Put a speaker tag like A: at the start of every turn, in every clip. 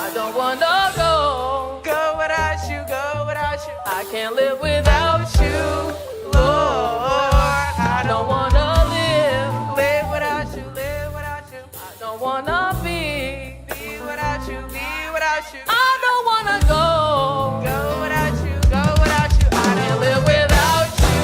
A: I don't wanna go without you, I can't live without you, Lord. I don't wanna live without you, I don't wanna be without you, I don't wanna go without you, I can't live without you,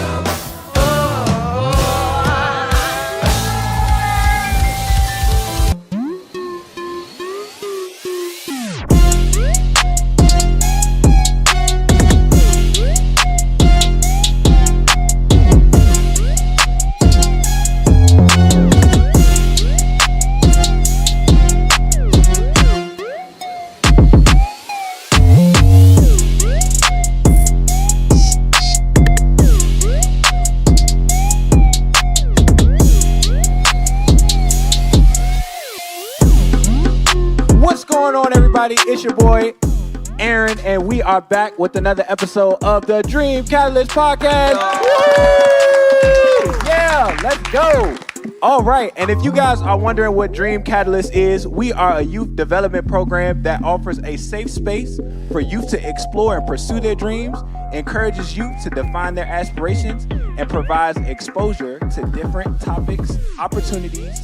B: What's going on, everybody? It's your boy, Aaron, and we are back with another episode of the Dream Catalyst Podcast. Woo! Yeah, let's go. All right, and if you guys are wondering what Dream Catalyst is, we are a youth development program that offers a safe space for youth to explore and pursue their dreams, encourages youth to define their aspirations, and provides exposure to different topics, opportunities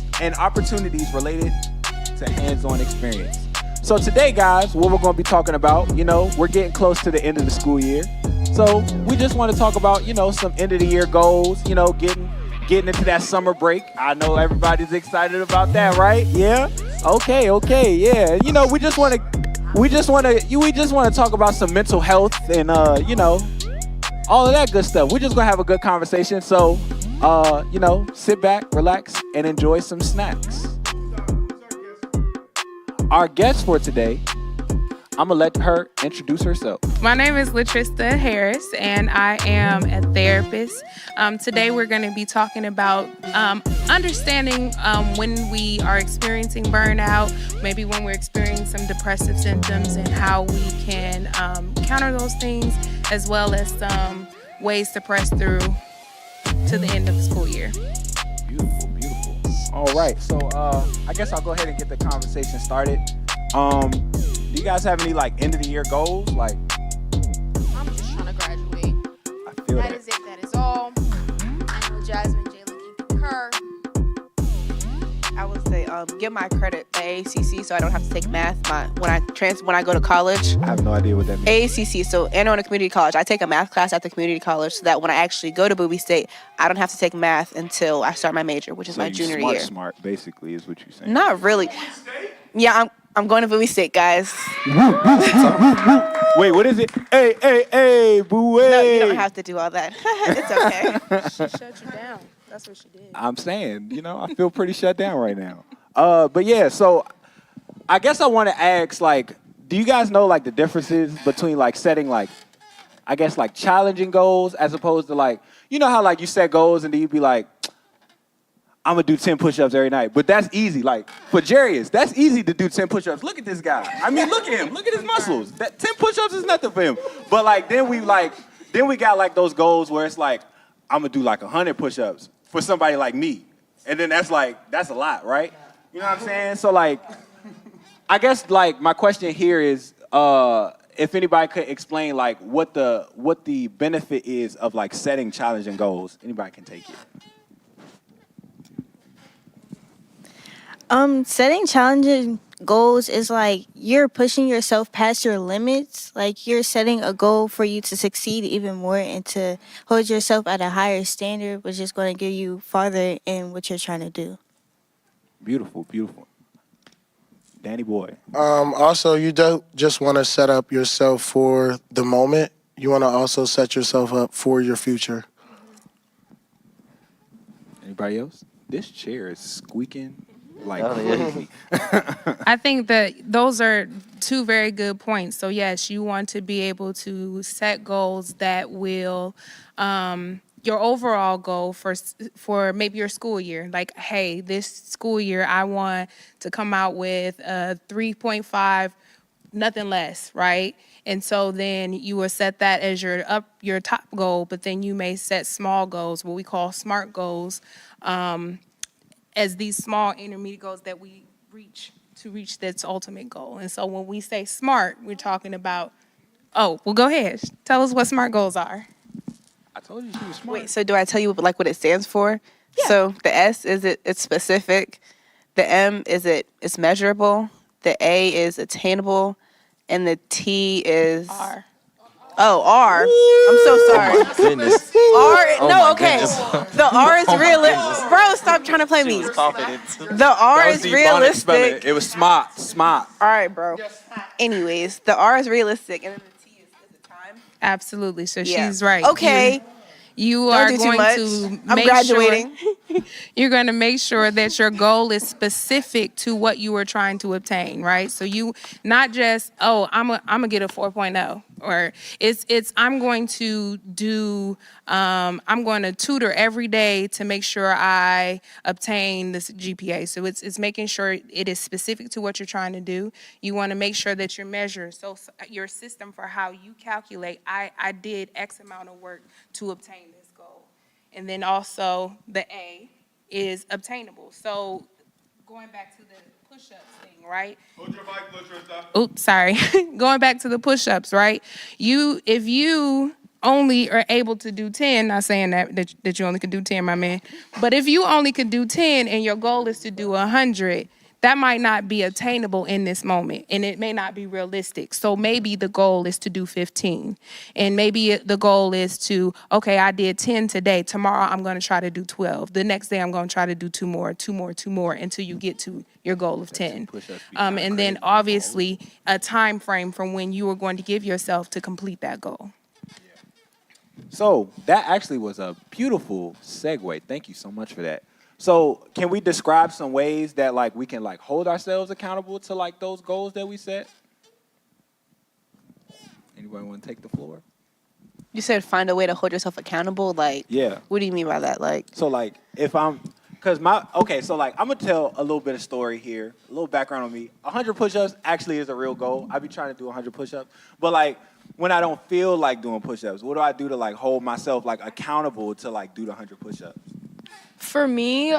B: related to hands-on experience. So today, guys, what we're going to be talking about, we're getting close to the end of the school year. So we just want to talk about, some end of the year goals, getting into that summer break. I know everybody's excited about that, right? Yeah. Okay. Yeah. We just want to talk about some mental health and all of that good stuff. We're just going to have a good conversation. So, sit back, relax, and enjoy some snacks. Our guest for today, I'm going to let her introduce herself.
C: My name is Latrista Harris, and I am a therapist. Today, we're going to be talking about understanding when we are experiencing burnout, maybe when we're experiencing some depressive symptoms, and how we can counter those things, as well as some ways to press through to the end of the school year.
B: Beautiful. All right, so I guess I'll go ahead and get the conversation started. Do you guys have any end of the year goals?
D: I'm just trying to graduate.
B: I feel
D: That is it. That is all. I know Jasmine, Jalen can concur.
E: I would say get my credit to AACC so I don't have to take math when I go to college.
B: I have no idea what that means.
E: AACC, so Anne Community College. I take a math class at the community college so that when I actually go to Bowie State, I don't have to take math until I start my major, which is my junior year.
B: Smart, basically, is what you're saying.
E: Not really. Yeah, I'm going to Bowie State, guys.
B: Wait, what is it? Hey, boo.
E: No, you don't have to do all that. It's okay.
C: She shut you down. That's what she did.
B: I'm saying, I feel pretty shut down right now. But yeah, so I guess I want to ask, do you guys know, the differences between, setting, challenging goals as opposed to, how, you set goals and then you be like, I'm going to do 10 push-ups every night. But that's easy. For Jarius, that's easy to do 10 push-ups. Look at this guy. I mean, look at him. Look at his muscles. That 10 push-ups is nothing for him. But, then we got, those goals where it's I'm going to do, 100 push-ups for somebody like me. And then that's a lot, right? You know what I'm saying? So, I guess, my question here is, if anybody could explain, what the benefit is of, setting challenging goals. Anybody can take it.
F: Setting challenging goals is you're pushing yourself past your limits. You're setting a goal for you to succeed even more and to hold yourself at a higher standard, which is going to get you farther in what you're trying to do.
B: Beautiful. Danny boy.
G: Also, you don't just want to set up yourself for the moment. You want to also set yourself up for your future.
B: Anybody else? This chair is squeaking crazy.
C: I think that those are two very good points. So yes, you want to be able to set goals that will, your overall goal for maybe your school year. Hey, this school year I want to come out with a 3.5, nothing less, right? And so then you will set that as your top goal, but then you may set small goals, what we call SMART goals, as these small intermediate goals that we reach to reach this ultimate goal. And so when we say SMART, we're talking about, oh, well, go ahead. Tell us what SMART goals are.
B: I told you she was smart.
E: Wait, so do I tell you like what it stands for?
C: Yeah.
E: So the S is it's specific, the M is it's measurable, the A is attainable, and the T is
C: R.
E: Oh, R. I'm so sorry.
H: Goodness.
E: R. No,
H: my
E: okay.
H: goodness.
E: The R is
H: my
E: realistic. Bro, stop trying to play me.
H: Confident.
E: The R
B: That was
E: is
B: the Ebonics spelling.
E: realistic.
B: It was smart.
E: All right, bro. Anyways, the R is realistic, and then the T is it time?
C: Absolutely. So
E: Yeah.
C: she's right.
E: Okay.
C: You
E: Don't
C: are
E: do too
C: going
E: much.
C: to
E: I'm
C: make
E: graduating.
C: Sure, you're going to make sure that your goal is specific to what you are trying to obtain, right? So you not just, oh, I'm gonna get a 4.0, or it's I'm going to do I'm going to tutor every day to make sure I obtain this GPA. So it's making sure it is specific to what you're trying to do. You want to make sure that you're measured. So your system for how you calculate, I did X amount of work to obtain this goal. And then also the A is obtainable. So going back to the push-ups thing, right?
B: Hold your mic, Latrista.
C: Oops, sorry. Going back to the push-ups, right? If you only are able to do 10, not saying that you only could do 10, my man, but if you only could do 10 and your goal is to do 100, that might not be attainable in this moment, and it may not be realistic. So maybe the goal is to do 15, and maybe the goal is to, okay, I did 10 today. Tomorrow I'm going to try to do 12. The next day I'm going to try to do two more, until you get to your goal of 10. And then obviously a time frame from when you are going to give yourself to complete that goal.
B: So that actually was a beautiful segue. Thank you so much for that. So can we describe some ways that like we can like hold ourselves accountable to like those goals that we set? Anybody want to take the floor?
E: You said find a way to hold yourself accountable. Like,
B: Yeah.
E: what do you mean by that? Like,
B: So like if I'm, so like I'm gonna tell a little bit of story here, a little background on me. 100 push-ups actually is a real goal. I be trying to do 100 push-ups, but like when I don't feel like doing push-ups, what do I do to like hold myself like accountable to like do the 100 push-ups?
D: For me,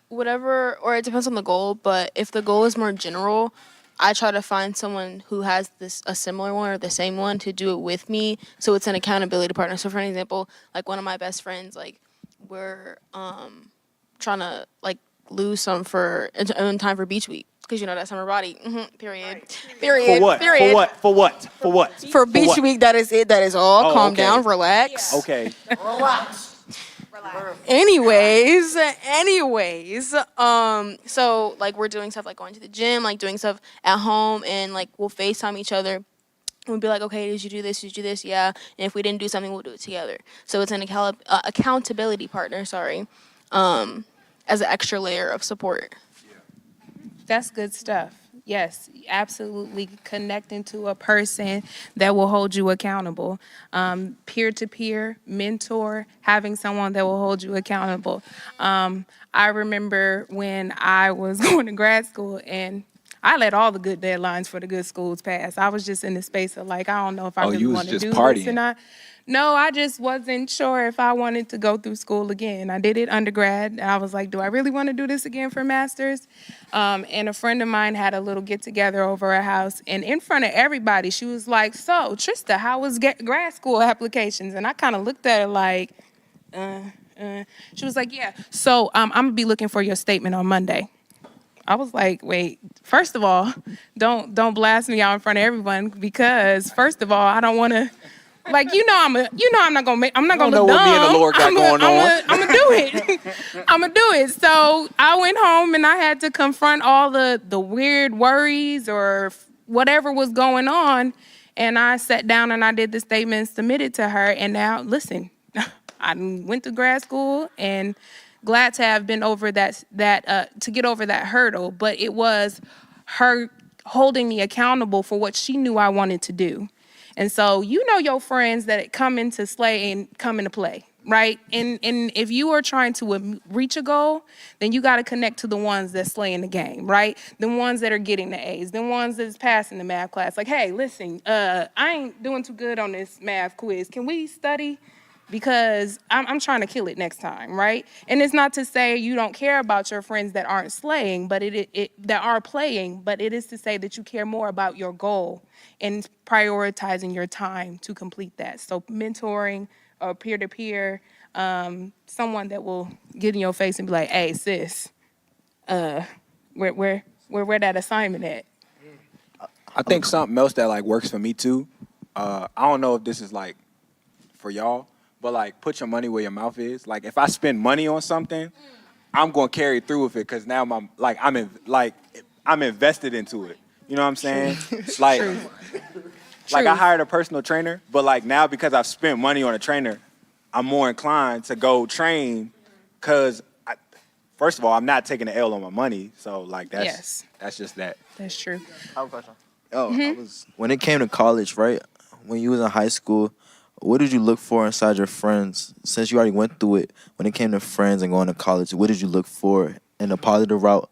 D: whatever, or it depends on the goal, but if the goal is more general, I try to find someone who has a similar one or the same one to do it with me, so it's an accountability partner. So for an example, like one of my best friends, like we're trying to like lose some in time for beach week, because you know that summer body. Period.
B: For what?
D: Period.
B: For what?
D: For beach
B: what?
D: week, that is it. That is all.
B: Oh,
D: Calm
B: okay.
D: down, relax.
B: Okay.
D: Anyways, so like we're doing stuff like going to the gym, like doing stuff at home, and like we'll FaceTime each other. We'll be like, okay, did you do this? Did you do this? Yeah. And if we didn't do something, we'll do it together. So it's an accountability partner, as an extra layer of support.
C: That's good stuff. Yes, absolutely connecting to a person that will hold you accountable. Peer-to-peer, mentor, having someone that will hold you accountable. I remember when I was going to grad school, and I let all the good deadlines for the good schools pass. I was just in the space of like, I don't know if I really
B: you was
C: want to
B: just
C: do
B: partying.
C: this or not. No, I just wasn't sure if I wanted to go through school again. I did it undergrad, and I was like, do I really want to do this again for master's? And a friend of mine had a little get-together over her house, and in front of everybody, she was like, so, Trista, how was grad school applications? And I kind of looked at her like, She was like, yeah, so I'm going to be looking for your statement on Monday. I was like, wait, first of all, don't blast me out in front of everyone, because first of all, I don't want to, like, I'm not gonna look dumb.
B: what me and the Lord got going on.
C: I'm gonna do it. I'm gonna do it. So I went home and I had to confront all the weird worries or whatever was going on, and I sat down and I did the statement and submitted to her. And now, listen, I went to grad school and glad to have been over to get over that hurdle. But it was her holding me accountable for what she knew I wanted to do. And so, your friends that come into slay and come into play, right? And if you are trying to reach a goal, then you got to connect to the ones that slay in the game, right? The ones that are getting the A's, the ones that's passing the math class. Like, hey, listen, I ain't doing too good on this math quiz. Can we study because I'm trying to kill it next time, right? And it's not to say you don't care about your friends that aren't slaying, but it that are playing, but it is to say that you care more about your goal and prioritizing your time to complete that. So mentoring or peer-to-peer, someone that will get in your face and be like, "Hey, sis, where that assignment at?"
B: I think something else that like works for me too. I don't know if this is like for y'all, but like put your money where your mouth is. Like if I spend money on something, I'm gonna carry through with it because now I'm invested into it. You know what I'm saying? Like like I hired a personal trainer, but like now because I've spent money on a trainer, I'm more inclined to go train because first of all, I'm not taking the L on my money. So like that's just that.
C: That's true.
H: I have a question. When it came to college, right? When you was in high school, what did you look for inside your friends? Since you already went through it, when it came to friends and going to college, what did you look for in the positive route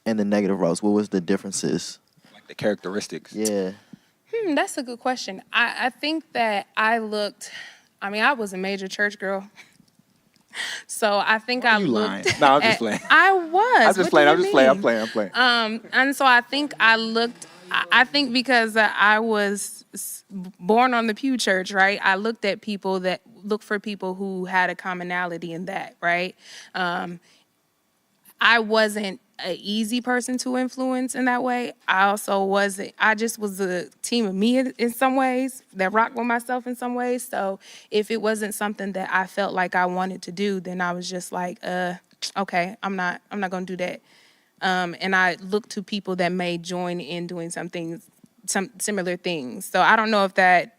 H: and the negative routes? What was the differences?
B: Like the characteristics.
H: Yeah.
C: That's a good question. I think that I was a major church girl. So I think I
B: You
C: looked.
B: lying? No, I'm just playing.
C: I was.
B: I'm just
C: What
B: playing.
C: do you
B: I'm
C: mean?
B: playing.
C: And so I think I looked. I think because I was born on the pew church, right? I looked for people who had a commonality in that, right? I wasn't an easy person to influence in that way. I also wasn't. I just was a team of me in some ways that rocked with myself in some ways. So if it wasn't something that I felt like I wanted to do, then I was just like, okay, I'm not gonna do that. And I looked to people that may join in doing some similar things. So I don't know if that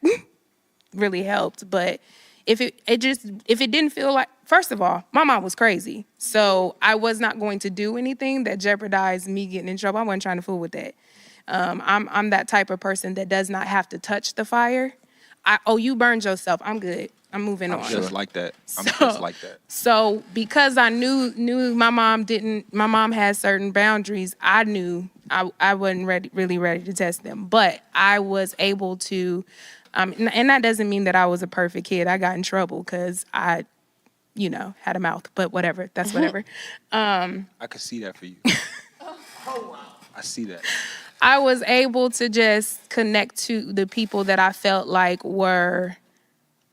C: really helped, but if it didn't feel like, first of all, my mom was crazy. So I was not going to do anything that jeopardized me getting in trouble. I wasn't trying to fool with that. I'm that type of person that does not have to touch the fire. You burned yourself. I'm good. I'm moving on.
B: Just like that. I'm just like that.
C: So because I knew my mom had certain boundaries, I knew I wasn't really ready to test them. But I was able to, and that doesn't mean that I was a perfect kid. I got in trouble because I, had a mouth, but whatever. That's whatever.
B: I could see that for you. I see that.
C: I was able to just connect to the people that I felt like were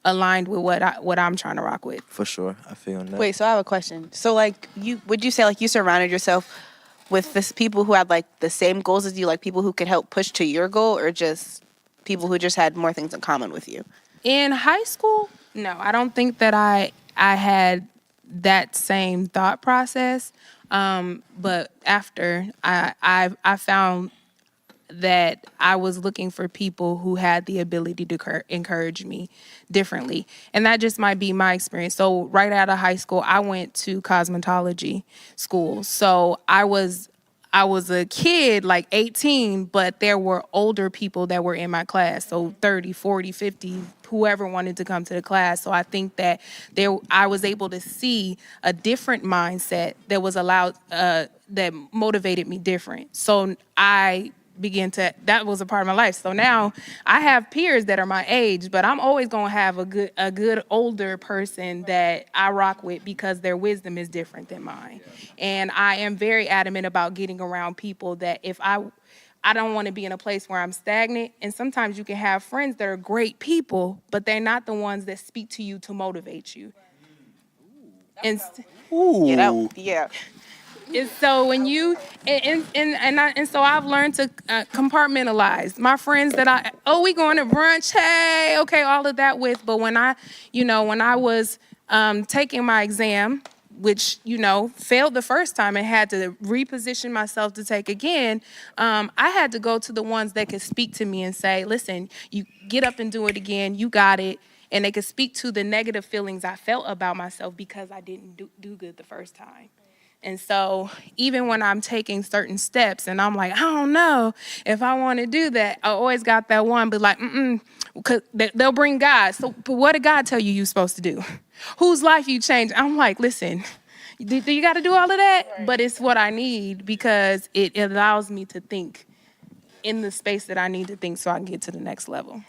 C: aligned with what I'm trying to rock with.
H: For sure. I feel that.
E: Wait, so I have a question. So like would you say like you surrounded yourself with this people who had like the same goals as you, like people who could help push to your goal, or just people who just had more things in common with you?
C: In high school, no, I don't think that I had that same thought process. But after I found that I was looking for people who had the ability to encourage me differently. And that just might be my experience. So right out of high school, I went to cosmetology school. So I was a kid, like 18, but there were older people that were in my class. So 30, 40, 50, whoever wanted to come to the class. So I think that I was able to see a different mindset that was that motivated me different. So that was a part of my life. So now I have peers that are my age, but I'm always going to have a good older person that I rock with because their wisdom is different than mine. And I am very adamant about getting around people that if I don't want to be in a place where I'm stagnant. And sometimes you can have friends that are great people, but they're not the ones that speak to you to motivate you. And
E: Yeah.
C: And so when you so I've learned to compartmentalize my friends that we going to brunch, hey, okay, all of that with. But when I was taking my exam, which failed the first time and had to reposition myself to take again, I had to go to the ones that could speak to me and say, listen, you get up and do it again, you got it. And they could speak to the negative feelings I felt about myself because I didn't do good the first time. And so even when I'm taking certain steps and I'm like, I don't know if I want to do that, I always got that one, but like, because they'll bring God. So but what did God tell you you're supposed to do? Whose life you change? I'm like, listen, do you got to do all of that? Right. But it's what I need because it allows me to think in the space that I need to think so I can get to the next level.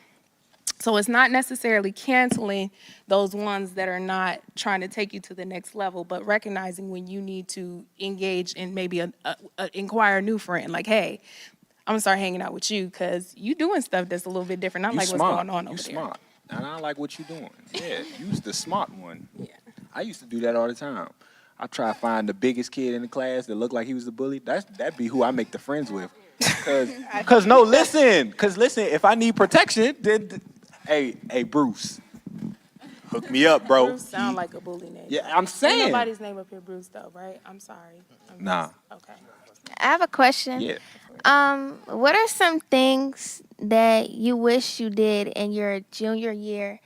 C: So So it's not necessarily canceling those ones that are not trying to take you to the next level, but recognizing when you need to engage in maybe inquire a new friend. Like, hey, I'm gonna start hanging out with you because you doing stuff that's a little bit different. I
B: You
C: like
B: smart.
C: what's going on
B: You
C: over there.
B: smart. And I like what you doing. Yeah, you's the smart one.
C: Yeah.
B: I used to do that all the time. I try to find the biggest kid in the class that looked like he was the bully. That'd be who I make the friends with. Cause listen, if I need protection, then hey Bruce, hook me up, bro.
C: Bruce sound like a bully name.
B: Yeah, I'm saying.
C: Ain't nobody's name up here Bruce though, right? I'm sorry.
B: Nah.
C: Okay.
I: I have a question.
B: Yeah.
I: What are some things that you wish you did in your junior year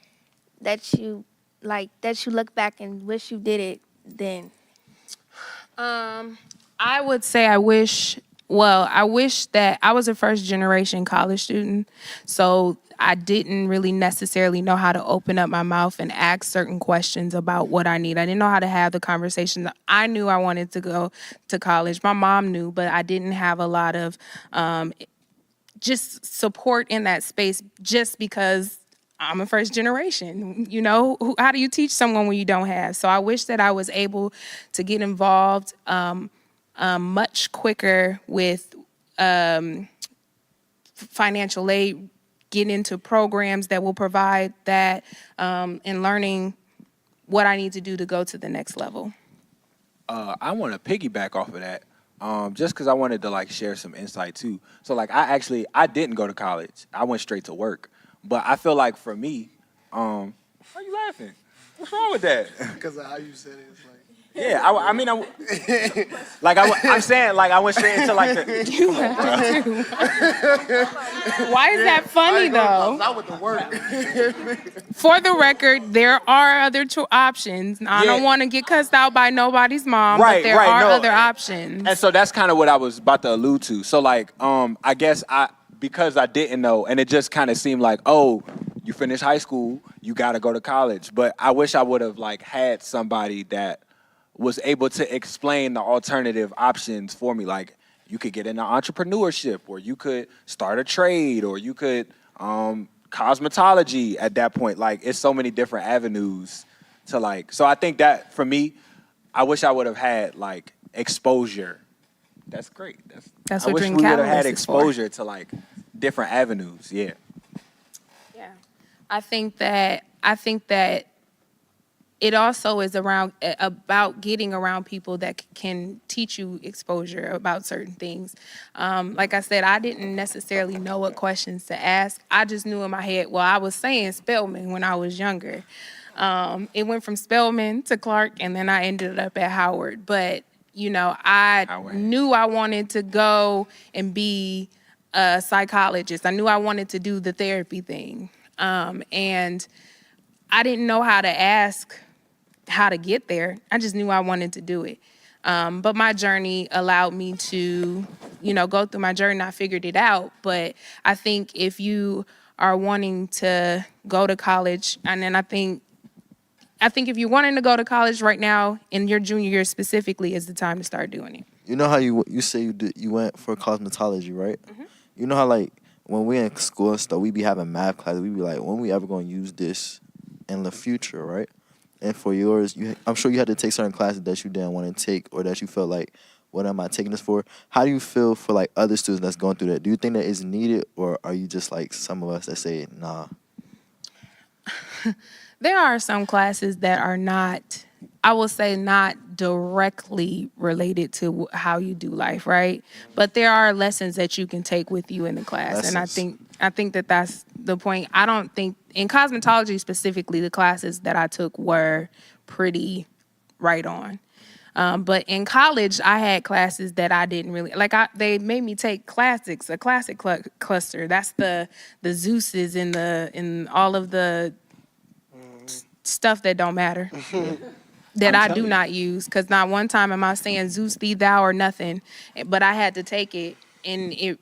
I: that you look back and wish you did it then?
C: I would say I wish that I was a first generation college student. So I didn't really necessarily know how to open up my mouth and ask certain questions about what I need. I didn't know how to have the conversation. I knew I wanted to go to college. My mom knew, but I didn't have a lot of just support in that space just because I'm a first generation. You know, how do you teach someone when you don't have? So I wish that I was able to get involved much quicker with financial aid, get into programs that will provide that, and learning what I need to do to go to the next level.
B: I want to piggyback off of that, just because I wanted to like share some insight too. So like I didn't go to college. I went straight to work. But I feel like for me, why are you laughing? What's wrong with that?
G: Because of how you said it, it's like.
B: Yeah, I'm saying like I went straight into like the.
C: Why is that funny though?
G: Not with the work.
C: For the record, there are other options. I don't want to get cussed out by nobody's mom, but there are other options.
B: And so that's kind of what I was about to allude to. So like, I guess because I didn't know, and it just kind of seemed like, oh, you finish high school, you got to go to college. But I wish I would have like had somebody that was able to explain the alternative options for me. Like you could get into entrepreneurship, or you could start a trade, or you could cosmetology at that point. Like it's so many different avenues to like. So I think that for me, I wish I would have had like exposure. That's great.
C: That's
B: I
C: what
B: wish
C: Dream
B: we would have
C: Catalyst
B: had
C: is
B: exposure to like different avenues. Yeah.
C: Yeah, I think that it also is about getting around people that can teach you exposure about certain things. Like I said, I didn't necessarily know what questions to ask. I just knew in my head, well, I was saying Spelman when I was younger. It went from Spelman to Clark, and then I ended up at Howard. But, you know, I knew I wanted to go and be a psychologist. I knew I wanted to do the therapy thing. And I didn't know how to ask how to get there. I just knew I wanted to do it. But my journey allowed me to, go through my journey. I figured it out. But I think if you are wanting to go to college, and then I think if you're wanting to go to college right now in your junior year specifically is the time to start doing it.
H: You know how you say you went for cosmetology, right? Mm-hmm. You know how like when we in school and stuff, we be having math classes. We be like, when we ever gonna use this in the future, right? And for yours, I'm sure you had to take certain classes that you didn't want to take, or that you felt like, what am I taking this for? How do you feel for like other students that's going through that? Do you think that is needed, or are you just like some of us that say, nah?
C: There are some classes that are not, I will say, not directly related to how you do life, right? But there are lessons that you can take with you in the class.
H: Lessons.
C: And I think that that's the point. I don't think, in cosmetology specifically, the classes that I took were pretty right on. But in college, I had classes that I didn't really, they made me take classics, a classic cluster. That's the Zeus's and all of the stuff that don't matter. That I do not use, because not one time am I saying Zeus thee thou or nothing, but I had to take it, and you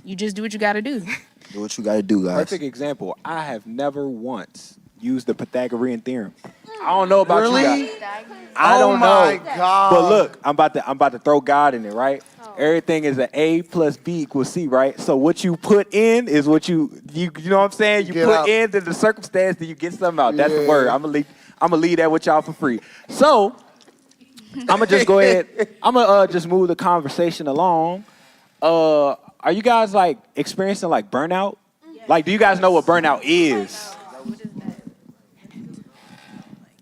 C: just do what you got to do.
H: Do what you got to do, guys.
B: Perfect example. I have never once used the Pythagorean theorem. I don't know about you guys. I don't know.
G: Oh my God.
B: But look, I'm about to throw God in it, right? Everything is an A plus B equals C, right? So what you put in is what you know what I'm saying? You
G: Get
B: put
G: out.
B: into the circumstance, then you get something out. That's the
G: Yeah.
B: word. I'm gonna leave that with y'all for free. So I'm gonna just go ahead. I'm gonna just move the conversation along. Are you guys like experiencing like burnout? Like, do you guys know what burnout is?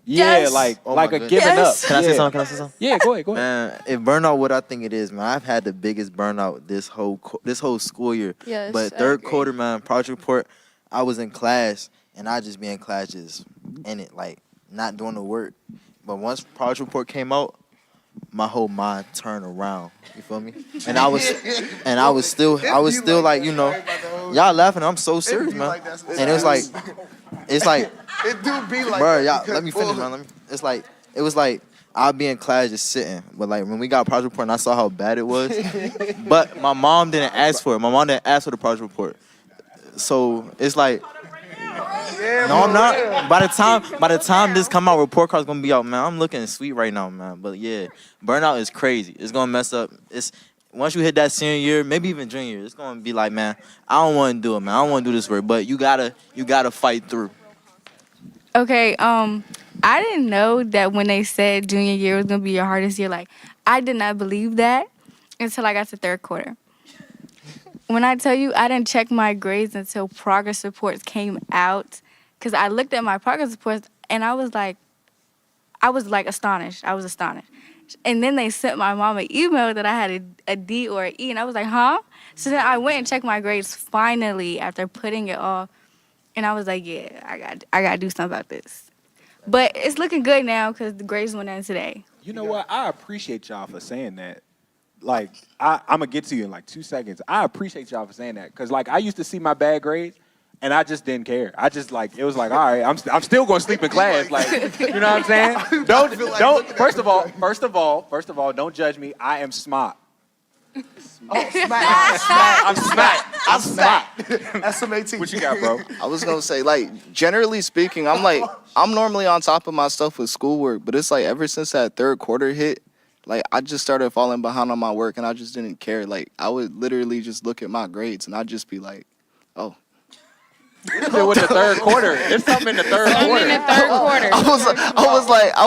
B: Yeah,
D: Yes.
B: like
H: Oh my
B: a
H: goodness.
B: giving
D: Yes.
B: up.
H: Can I say
B: Yeah.
H: something? Can I say something?
B: Yeah, go ahead.
H: Man, if burnout, what I think it is, man, I've had the biggest burnout this whole school year.
D: Yes,
H: But
D: I
H: third
D: agree.
H: quarter, man, project report, I was in class and I just be in class just in it, like not doing the work. But once project report came out, my whole mind turned around. You feel me? And I was still like, you know, y'all laughing. I'm so serious,
G: be
H: man.
G: like that
H: And it's like,
G: It do be like
H: bro,
G: that.
H: y'all,
G: because,
H: let me finish,
G: well,
H: man. It was like I'll be in class just sitting, but like when we got project report and I saw how bad it was, but my mom didn't ask for it. My mom didn't ask for the project report, so it's like, no, I'm not. By the time this come out, report card's gonna be out, man. I'm looking sweet right now, man. But yeah, burnout is crazy. It's gonna mess up. It's once you hit that senior year, maybe even junior year, it's gonna be like, man, I don't want to do it, man. I don't want to do this work, but you gotta fight through.
J: Okay, I didn't know that when they said junior year was gonna be your hardest year. Like, I did not believe that until I got to third quarter. When I tell you, I didn't check my grades until progress reports came out, because I looked at my progress reports and I was like astonished. I was astonished. And then they sent my mom an email that I had a D or an E, and I was like, huh? So then I went and checked my grades finally after putting it off. And I was like, yeah, I got to do something about this. But it's looking good now because the grades went in today.
B: You know what? I appreciate y'all for saying that. Like, I'm gonna get to you in like 2 seconds. I appreciate y'all for saying that because like I used to see my bad grades and I just didn't care. I just like it was like, all right, I'm still gonna sleep in class. Like, you know what I'm saying? Don't. First of all, don't judge me. I am smart. I'm smart.
G: That's some 18.
B: What you got, bro?
K: I was gonna say, like, generally speaking, I'm normally on top of my stuff with schoolwork, but it's like ever since that third quarter hit, like I just started falling behind on my work and I just didn't care. Like I would literally just look at my grades and I'd just be like, oh.
B: With the third quarter. There's something in the third quarter.
K: I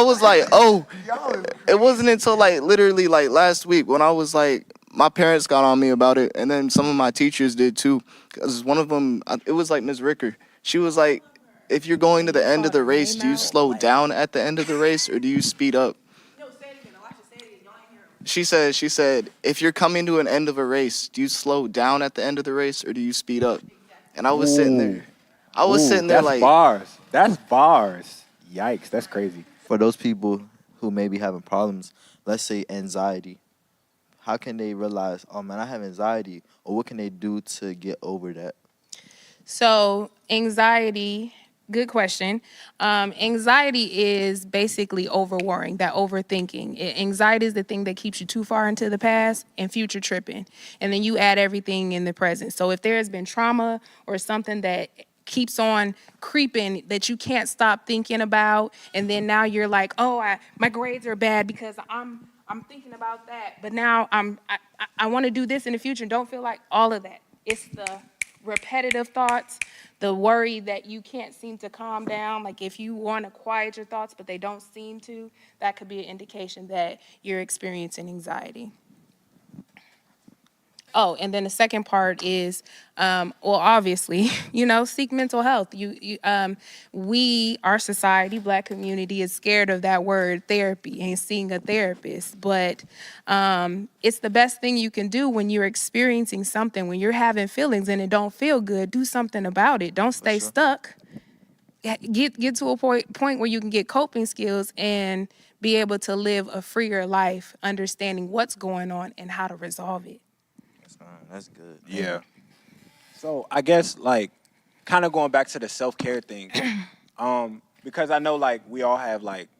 K: was like, oh. It wasn't until like literally like last week when I was like, my parents got on me about it, and then some of my teachers did too. Cause one of them, it was like Ms. Ricker. She was like, if you're going to the end of the race, do you slow down at the end of the race or do you speed up? She said, if you're coming to an end of a race, do you slow down at the end of the race or do you speed up? And I was sitting there. I was sitting there
B: that's
K: like,
B: bars. That's bars. Yikes, that's crazy.
H: For those people who may be having problems, let's say anxiety, how can they realize, oh man, I have anxiety, or what can they do to get over that?
C: So anxiety, good question. Anxiety is basically over-worrying, that overthinking. Anxiety is the thing that keeps you too far into the past and future tripping. And then you add everything in the present. So if there has been trauma or something that keeps on creeping that you can't stop thinking about, and then now you're like, oh, my grades are bad because I'm thinking about that, but now I want to do this in the future and don't feel like all of that. It's the repetitive thoughts, the worry that you can't seem to calm down. Like if you want to quiet your thoughts, but they don't seem to, that could be an indication that you're experiencing anxiety. Oh, and then the second part is, well, obviously, seek mental health. Our society, Black community, is scared of that word therapy and seeing a therapist. But it's the best thing you can do when you're experiencing something, when you're having feelings and it don't feel good. Do something about it. Don't stay stuck. Get to a point where you can get coping skills and be able to live a freer life, understanding what's going on and how to resolve it.
H: That's good.
B: Yeah. So I guess like kind of going back to the self-care thing, because I know like we all have like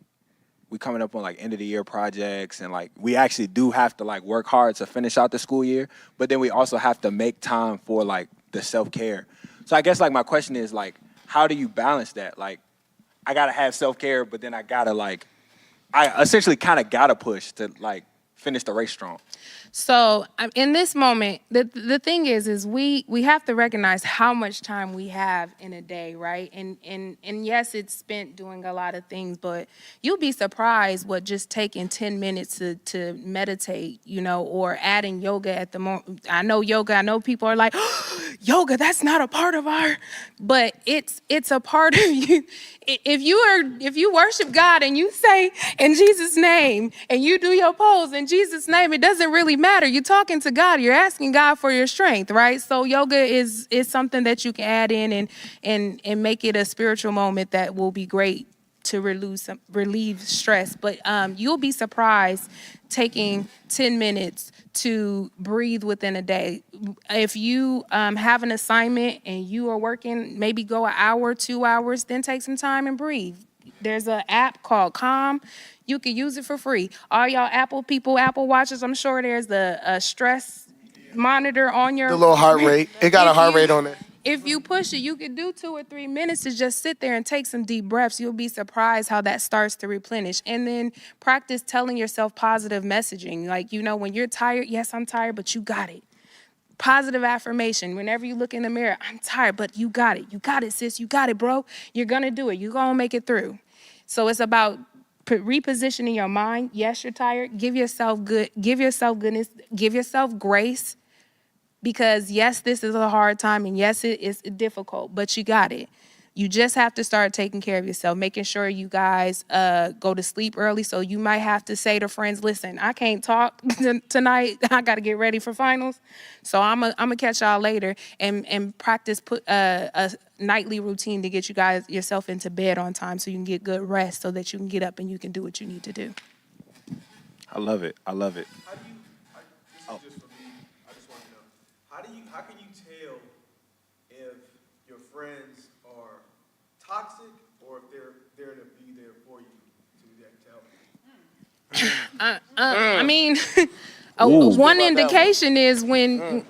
B: we coming up on like end of the year projects and like we actually do have to like work hard to finish out the school year, but then we also have to make time for like the self-care. So I guess like my question is like, how do you balance that? Like I gotta have self-care, but then I essentially kind of gotta push to like finish the race strong.
C: So in this moment, the thing is we have to recognize how much time we have in a day, right? And yes, it's spent doing a lot of things, but you'll be surprised what just taking 10 minutes to meditate, or adding yoga at the moment. I know yoga. I know people are like, yoga, that's not a part of our, but it's a part of you. If you worship God and you say in Jesus' name and you do your pose in Jesus' name, it doesn't really matter. You're talking to God. You're asking God for your strength, right? So yoga is something that you can add in and make it a spiritual moment that will be great to relieve stress. But you'll be surprised taking 10 minutes to breathe within a day. If you have an assignment and you are working, maybe go an hour, 2 hours, then take some time and breathe. There's an app called Calm. You can use it for free. All y'all Apple people, Apple Watches, I'm sure there's a stress monitor on your...
G: The little heart rate. It got a heart rate on it.
C: If you push it, you could do 2 or 3 minutes to just sit there and take some deep breaths. You'll be surprised how that starts to replenish. And then practice telling yourself positive messaging. Like, when you're tired, yes, I'm tired, but you got it. Positive affirmation. Whenever you look in the mirror, I'm tired, but you got it. You got it, sis. You got it, bro. You're going to do it. You're going to make it through. So it's about repositioning your mind. Yes, you're tired. Give yourself goodness. Give yourself grace. Because yes, this is a hard time and yes, it is difficult, but you got it. You just have to start taking care of yourself, making sure you guys go to sleep early. So you might have to say to friends, listen, I can't talk tonight. I got to get ready for finals. So I'm gonna catch y'all later and practice put a nightly routine to get yourself into bed on time so you can get good rest so that you can get up and you can do what you need to do.
B: I love it. I love it.
L: How can you tell if your friends are toxic or if they're there to be there for you to help?
C: I mean,
B: Ooh.
C: one indication is when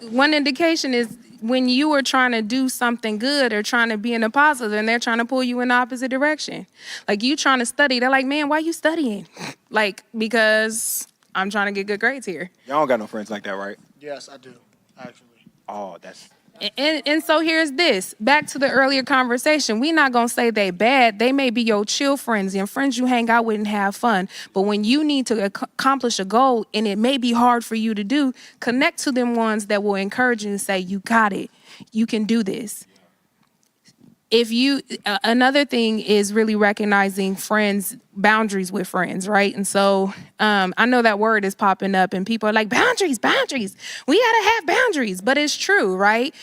C: you are trying to do something good or trying to be in a positive and they're trying to pull you in the opposite direction. Like you trying to study, they're like, man, why you studying? Like, because I'm trying to get good grades here.
B: Y'all don't got no friends like that, right?
G: Yes, I do, actually.
B: Oh, that's...
C: And so here's this. Back to the earlier conversation. We're not going to say they bad. They may be your chill friends and friends you hang out with and have fun. But when you need to accomplish a goal and it may be hard for you to do, connect to them ones that will encourage you and say, you got it. You can do this. Another thing is really recognizing boundaries with friends, right? And so I know that word is popping up and people are like, boundaries. We gotta have boundaries, but it's true, right?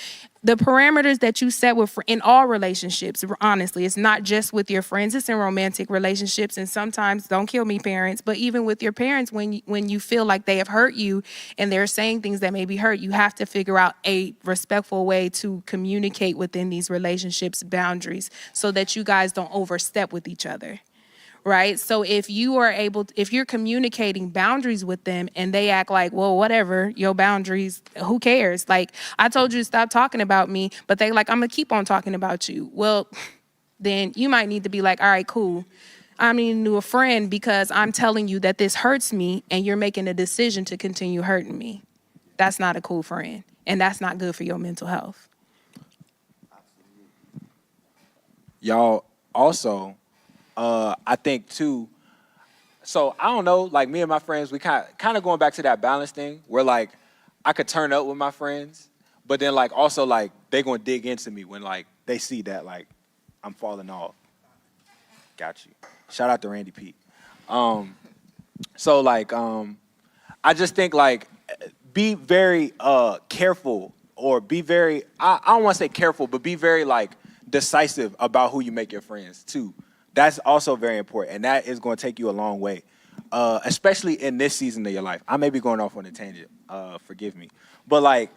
C: The parameters that you set in all relationships, honestly, it's not just with your friends, it's in romantic relationships. And sometimes, don't kill me, parents, but even with your parents, when you feel like they have hurt you and they're saying things that maybe hurt, you have to figure out a respectful way to communicate within these relationships boundaries so that you guys don't overstep with each other. Right? So if you're communicating boundaries with them and they act like, well, whatever, your boundaries, who cares? Like, I told you to stop talking about me, but they like, I'm gonna keep on talking about you. Well, then you might need to be like, all right, cool. I'm needing a new friend because I'm telling you that this hurts me and you're making a decision to continue hurting me. That's not a cool friend. And that's not good for your mental health.
B: Y'all also... I think too, so I don't know, like me and my friends, we kind of going back to that balance thing where like I could turn up with my friends, but then like also like they gonna dig into me when like they see that like I'm falling off. Got you. Shout out to Randy Pete. So like I just think like be very careful or be very, I don't want to say careful, but be very like decisive about who you make your friends too. That's also very important, and that is going to take you a long way, especially in this season of your life. I may be going off on a tangent, forgive me. But, like,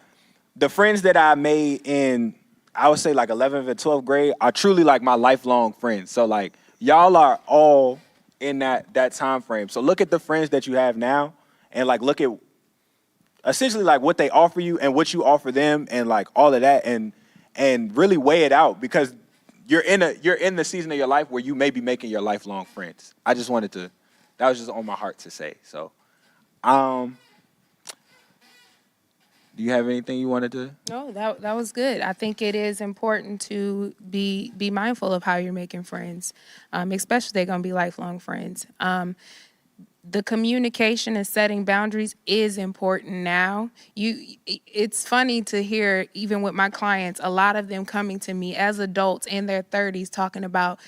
B: the friends that I made in, I would say, like, 11th and 12th grade are truly, like, my lifelong friends. So, like, y'all are all in that time frame. So look at the friends that you have now and, like, look at essentially, like, what they offer you and what you offer them and, like, all of that and really weigh it out because you're in the season of your life where you may be making your lifelong friends. I just wanted to, that was just on my heart to say. So, Do you have anything you wanted to?
C: No, that was good. I think it is important to be mindful of how you're making friends, especially they're gonna be lifelong friends. The communication and setting boundaries is important now. It's funny to hear, even with my clients, a lot of them coming to me as adults in their 30s talking about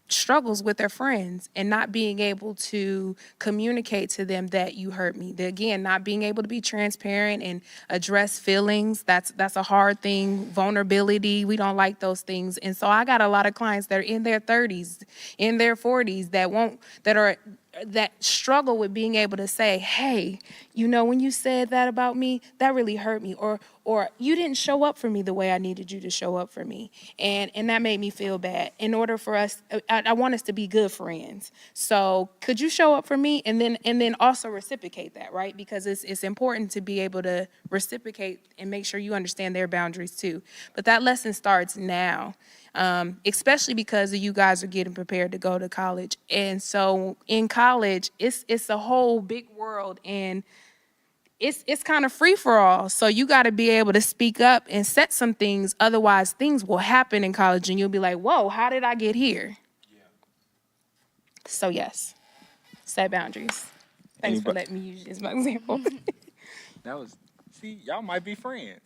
C: struggles with their friends and not being able to communicate to them that you hurt me. Again, not being able to be transparent and address feelings. That's a hard thing. Vulnerability, we don't like those things. And so I got a lot of clients that are in their 30s, in their 40s that struggle with being able to say, hey, when you said that about me, that really hurt me, or you didn't show up for me the way I needed you to show up for me, and that made me feel bad. In order for us, I want us to be good friends. So could you show up for me, and then also reciprocate that, right? Because it's important to be able to reciprocate and make sure you understand their boundaries too. But that lesson starts now. Especially because you guys are getting prepared to go to college. And so in college, it's a whole big world, and it's kind of free for all. So you got to be able to speak up and set some things. Otherwise, things will happen in college, and you'll be like, whoa, how did I get here? Yeah. So yes, set boundaries. Thanks for letting me use you as my example.
B: See, y'all might be friends.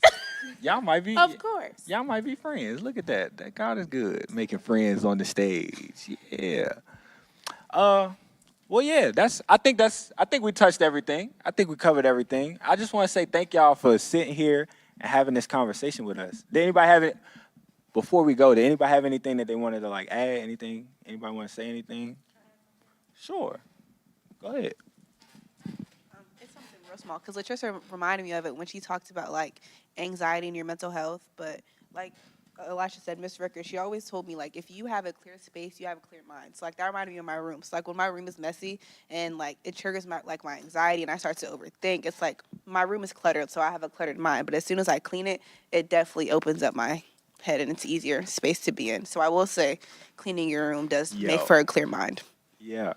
B: Y'all might be.
C: Of course.
B: Y'all might be friends. Look at that. That God is good. Making friends on the stage. Yeah. Well, yeah. I think we touched everything. I think we covered everything. I just want to say thank y'all for sitting here and having this conversation with us. Did anybody have it? Before we go, did anybody have anything that they wanted to add? Anything? Anybody want to say anything? Sure. Go ahead.
E: It's something real small because Latricia reminded me of it when she talked about anxiety and your mental health. But like Elisha said, Miss Ricker, she always told me if you have a clear space, you have a clear mind. So that reminded me of my room. So when my room is messy and it triggers my anxiety and I start to overthink, it's my room is cluttered, so I have a cluttered mind. But as soon as I clean it, it definitely opens up my head and it's easier space to be in. So I will say, cleaning your room does make for a clear mind.
B: Yeah.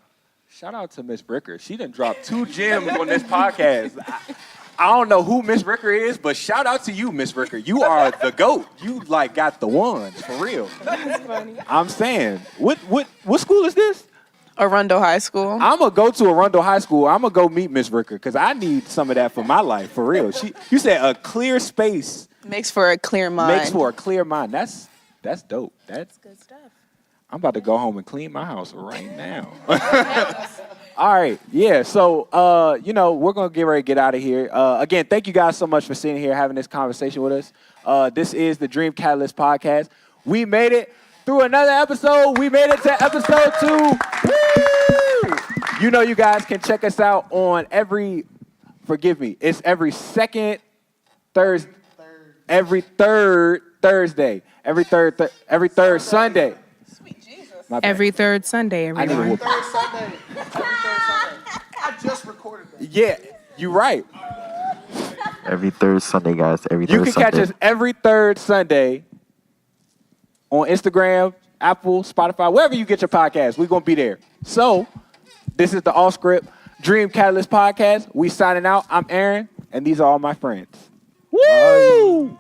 B: Shout out to Miss Ricker. She done dropped 2 gems on this podcast. I don't know who Miss Ricker is, but shout out to you, Miss Ricker. You are the GOAT. You got the ones for real.
C: That's funny.
B: I'm saying, what school is this?
E: Arundel High School.
B: I'm gonna go to Arundel High School. I'm gonna go meet Miss Ricker because I need some of that for my life, for real. You said a clear space
E: makes for a clear mind.
B: Makes for a clear mind. That's dope. That's
C: good stuff.
B: I'm about to go home and clean my house right now. All right, yeah. So, we're gonna get ready to get out of here. Again, thank you guys so much for sitting here having this conversation with us. This is the Dream Catalyst podcast. We made it through another episode. We made it to episode 2. Woo! You guys can check us out on every second Thursday, every third Thursday, every third Sunday.
C: Every third Sunday, everyone.
G: Third Sunday. I just recorded that.
B: Yeah, you're right.
H: Every third Sunday, guys. Every third Sunday.
B: You can catch us every third Sunday on Instagram, Apple, Spotify, wherever you get your podcast. We're going to be there. So, this is the Offscript Dream Catalyst podcast. We signing out. I'm Aaron, and these are all my friends. Woo!